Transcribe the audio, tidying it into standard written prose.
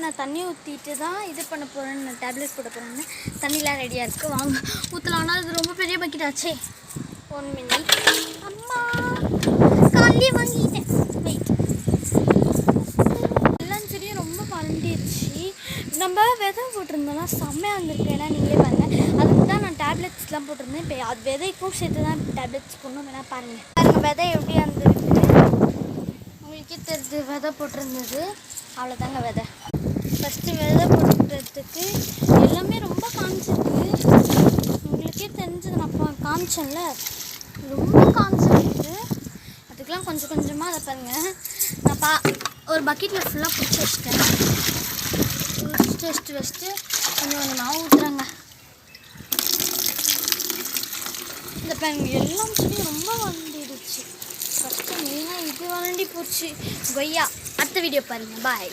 நான் தண்ணி ஊற்றிட்டு தான் இது பண்ண போகிறேன்னு, நான் டேப்லெட் போட போகிறேன்னு. தண்ணிலாம் ரெடியாக இருக்குது, வாங்க ஊற்றலாம். ஆனால் அது ரொம்ப பெரிய பக்கெட் ஆச்சே. 1 மினிட். அம்மா காலையே வாங்கிட்டேன். வெயிட், எல்லாம் செடியும் ரொம்ப பறந்துடுச்சு. நம்ம விதை போட்டிருந்தோம்னா செம்மையாக வந்திருக்கு. ஏன்னா நீங்களே பாருங்கள், அதுக்கு தான் நான் டேப்லெட்ஸ்லாம் போட்டிருந்தேன். இப்போ அது விதைக்கும் சேர்த்து தான் டேப்லெட்ஸ் போடணும். வேணால் பாருங்கள் விதை எப்படி வந்துருக்கு உங்களுக்கே தெரிஞ்சு. விதை போட்டிருந்தது அவ்வளோதாங்க விதை. ஃபஸ்ட்டு விதை போட்டுறதுக்கு எல்லாமே ரொம்ப காமிச்சிருக்கு. உங்களுக்கே தெரிஞ்சது நான் காமிச்சேன்ல, ரொம்ப காமிச்சிருக்கு. அதுக்கெலாம் கொஞ்சம் கொஞ்சமாக அதை பாருங்கள். நான் ஒரு பக்கெட்டில் ஃபுல்லாக பிடிச்சி வச்சுட்டேன். வச்சுட்டு கொஞ்சம் கொஞ்சமாக ஊற்றுறேங்க. இந்த பாருங்க எல்லாம் செடி ரொம்ப வளர்ந்துடுச்சு. ஃபஸ்ட்டு மெயினாக இது வளர்ந்து போச்சு கொய்யா. அடுத்த வீடியோ பாருங்கள். பாய்.